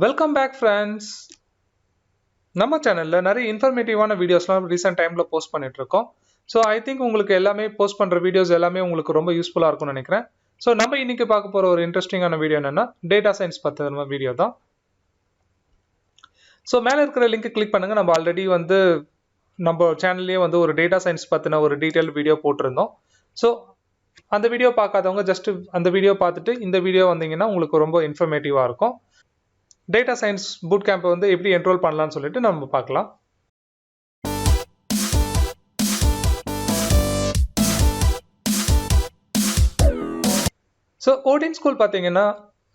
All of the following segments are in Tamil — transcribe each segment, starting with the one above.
Welcome back friends. நம்ம சேனல்ல நிறைய இன்ஃபர்மேட்டிவான வீடியோஸ்லாம் ரீசெண்ட் டைம்ல போஸ்ட் பண்ணிட்டு இருக்கோம். ஸோ ஐ திங்க் உங்களுக்கு எல்லாமே போஸ்ட் பண்ற வீடியோஸ் எல்லாமே உங்களுக்கு ரொம்ப யூஸ்ஃபுல்லா இருக்கும்னு நினைக்கிறேன். ஸோ நம்ம இன்னைக்கு பார்க்க போற ஒரு இன்ட்ரெஸ்டிங்கான வீடியோ என்னன்னா டேட்டா சயின்ஸ் பத்தின வீடியோ தான். ஸோ மேலே இருக்கிற லிங்க் கிளிக் பண்ணுங்க. நம்ம ஆல்ரெடி நம்ம சேனல்லேயே ஒரு டேட்டா சயின்ஸ் பத்தின ஒரு டீட்டெயில் வீடியோ போட்டிருந்தோம். ஸோ அந்த வீடியோ பார்க்காதவங்க ஜஸ்ட் அந்த வீடியோ பார்த்துட்டு இந்த வீடியோ வந்தீங்கன்னா உங்களுக்கு ரொம்ப இன்ஃபர்மேட்டிவா இருக்கும். டேட்டா சயின்ஸ் பூட் கேம்ப் எப்படி என்ரோல் பண்ணலாம்னு சொல்லிட்டு நம்ம பார்க்கலாம். ஸோ OdinSchool பார்த்தீங்கன்னா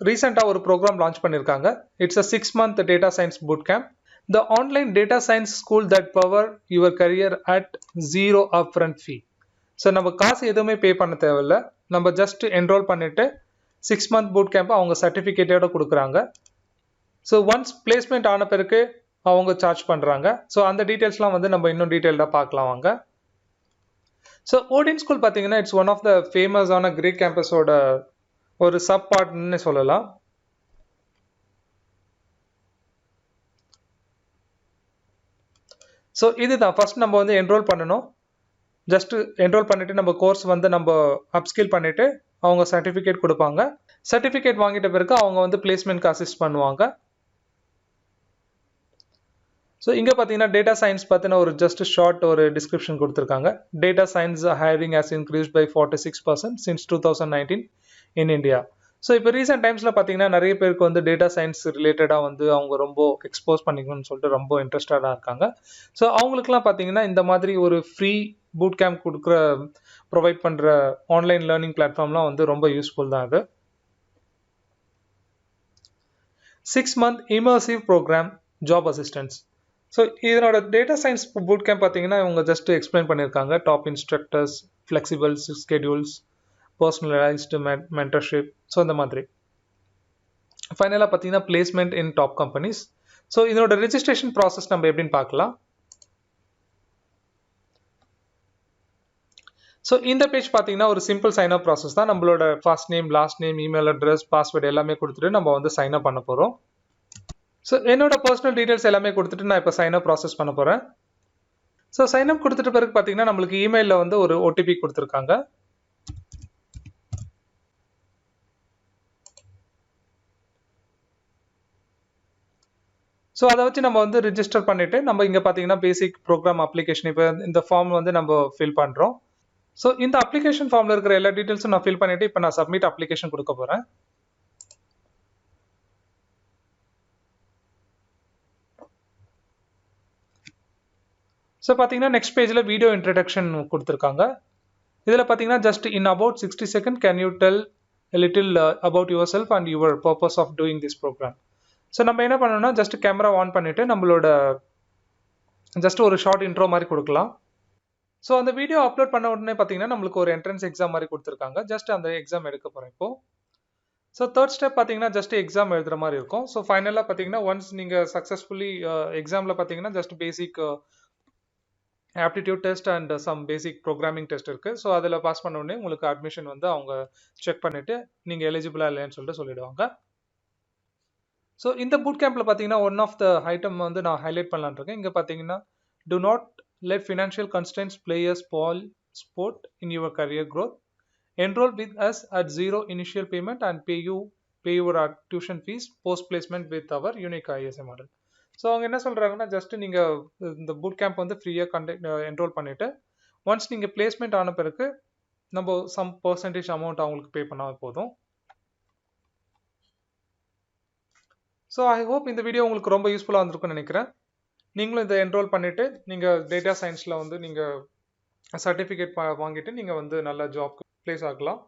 ரீசெண்டாக ஒரு ப்ரோக்ராம் லான்ச் பண்ணியிருக்காங்க. It's a 6 month data science boot camp. The online data science school that power your career at ZERO Upfront Fee. So நம்ம காசு எதுவுமே பே பண்ண தேவையில்லை. நம்ம ஜஸ்ட் என்ரோல் பண்ணிட்டு 6 month பூட் கேம்ப் அவங்க சர்டிஃபிகேட்டோட கொடுக்குறாங்க. ஸோ ஒன்ஸ் பிளேஸ்மெண்ட் ஆன பிறகு அவங்க சார்ஜ் பண்ணுறாங்க. ஸோ அந்த டீட்டெயில்ஸ்லாம் நம்ம இன்னும் டீட்டெயில்டாக பார்க்கலாம் வாங்க. ஸோ OdinSchool பார்த்தீங்கன்னா இட்ஸ் ஒன் ஆஃப் த ஃபேமஸான கிரேக் கேம்பஸோட ஒரு சப் பார்ட்னு சொல்லலாம். ஸோ இதுதான் ஃபர்ஸ்ட் நம்ம என்ரோல் பண்ணணும். ஜஸ்ட் என்ரோல் பண்ணிட்டு நம்ம கோர்ஸ் நம்ம அப்ஸ்கில் பண்ணிட்டு அவங்க சர்டிஃபிகேட் கொடுப்பாங்க. சர்டிஃபிகேட் வாங்கிட்ட பிறகு அவங்க பிளேஸ்மெண்ட்க்கு அசிஸ்ட் பண்ணுவாங்க. ஸோ இங்கே பார்த்தீங்கன்னா டேட்டா சயின்ஸ் பற்றின ஒரு ஜஸ்ட் ஷார்ட் ஒரு டிஸ்கிரிப்ஷன் கொடுத்துருக்காங்க. Data science hiring has increased by 46% since 2019 in India. So இப்போ ரீசெண்ட் டைம்ஸில் பார்த்தீங்கன்னா நிறைய பேருக்கு டேட்டா சயின்ஸ் ரிலேட்டடாக அவங்க ரொம்ப எக்ஸ்போஸ் பண்ணிக்கணும்னு சொல்லிட்டு ரொம்ப இன்ட்ரெஸ்டடாக இருக்காங்க. ஸோ அவங்களுக்குலாம் பார்த்தீங்கன்னா இந்த மாதிரி ஒரு ஃப்ரீ பூட் கேம்ப் ப்ரொவைட் பண்ணுற ஆன்லைன் லேர்னிங் பிளாட்ஃபார்ம்லாம் ரொம்ப யூஸ்ஃபுல் தான். அது 6 month immersive program job assistance. So இதனோட டேட்டா சயின்ஸ் பூட் கேம்ப் பார்த்தீங்கன்னா இவங்க ஜஸ்ட் எக்ஸ்பிளைன் பண்ணியிருக்காங்க. Top instructors, flexible schedules, personalised mentorship, so இந்த மாதிரி. ஃபைனலாக பார்த்தீங்கன்னா placement in top companies. So இதனோட ரெஜிஸ்ட்ரேஷன் ப்ராசஸ் நம்ம எப்படின்னு பார்க்கலாம். ஸோ இந்த பேஜ் பார்த்தீங்கன்னா ஒரு சிம்பிள் சைன் அப் ப்ராசஸ் தான். நம்மளோட first name, last name, email address, password எல்லாமே கொடுத்துட்டு நம்ம சைன் அப் பண்ண போகிறோம். ஸோ என்னோட பர்சனல் டீட்டெயில்ஸ் எல்லாமே கொடுத்துட்டு நான் இப்போ சைன் அப் ப்ராசஸ் பண்ண போகிறேன். ஸோ சைன் அப் கொடுத்துட்ட பிறகு பார்த்தீங்கன்னா நம்மளுக்கு இமெயிலில் ஒரு OTP கொடுத்துருக்காங்க. ஸோ அதை வச்சு நம்ம ரிஜிஸ்டர் பண்ணிட்டு நம்ம இங்கே பார்த்தீங்கன்னா பேசிக் ப்ரோக்ராம் அப்ளிகேஷன் இப்போ இந்த ஃபார்ம் நம்ம ஃபில் பண்ணுறோம். ஸோ இந்த அப்ளிகேஷன் ஃபார்மில் இருக்கிற எல்லா டீட்டெயில்ஸும் நான் ஃபில் பண்ணிட்டு இப்போ நான் சப்மிட் அப்ளிகேஷன் கொடுக்க போகிறேன். ஸோ பார்த்தீங்கன்னா நெக்ஸ்ட் பேஜில் வீடியோ இன்ட்ரடக்ஷன் கொடுத்துருக்காங்க. இதில் பார்த்தீங்கன்னா just in about 60 seconds can you tell little about yourself and your purpose of doing this program. So நம்ம என்ன பண்ணணும்னா ஜஸ்ட் கேமரா ஆன் பண்ணிவிட்டு நம்மளோட ஜஸ்ட் ஒரு ஷார்ட் இன்ட்ரோ மாதிரி கொடுக்கலாம். ஸோ அந்த வீடியோ அப்லோட் பண்ண உடனே பார்த்தீங்கன்னா நம்மளுக்கு ஒரு என்ட்ரன்ஸ் எக்ஸாம் மாதிரி கொடுத்துருக்காங்க. ஜஸ்ட் அந்த எக்ஸாம் எடுக்க போகிறேன் இப்போது. ஸோ தேர்ட் ஸ்டெப் பார்த்தீங்கன்னா ஜஸ்ட் எக்ஸாம் எழுதுகிற மாதிரி இருக்கும். ஸோ ஃபைனலாக பார்த்தீங்கன்னா ஒன்ஸ் நீங்கள் சக்ஸஸ்ஃபுல்லி எக்ஸாமில் பார்த்தீங்கன்னா just basic aptitude test and some basic programming test இருக்குது. ஸோ அதில் பாஸ் பண்ண உடனே உங்களுக்கு அட்மிஷன் அவங்க செக் பண்ணிவிட்டு நீங்கள் எலிஜிபிளா இல்லைன்னு சொல்லிட்டு சொல்லிடுவாங்க. ஸோ இந்த பூட் கேம்பில் பார்த்தீங்கன்னா ஒன் ஆஃப் த ஐட்டம் நான் ஹைலைட் பண்ணலான்னு இருக்கேன். இங்கே பார்த்தீங்கன்னா to not let financial constants play a small sport in your career growth. Enroll with us at zero initial payment and pay your tuition fees post placement with our unique ISA model. So அவங்க என்ன சொல்கிறாங்கன்னா ஜஸ்ட் நீங்கள் இந்த பூட் கேம்ப் ஃப்ரீயாக என்ரோல் பண்ணிவிட்டு ஒன்ஸ் நீங்கள் பிளேஸ்மெண்ட் ஆன பிறகு நம்ம சம் பர்சன்டேஜ் அமௌண்ட் அவங்களுக்கு பே பண்ணால் போதும். ஸோ ஐ ஹோப் இந்த வீடியோ உங்களுக்கு ரொம்ப யூஸ்ஃபுல்லாக வந்திருக்குன்னு நினைக்கிறேன். நீங்களும் இதை என்ரோல் பண்ணிவிட்டு நீங்கள் டேட்டா சயின்ஸில் நீங்கள் சர்டிஃபிகேட் வாங்கிட்டு நீங்கள் நல்ல ஜாப்க்கு ப்ளேஸ் ஆகலாம்.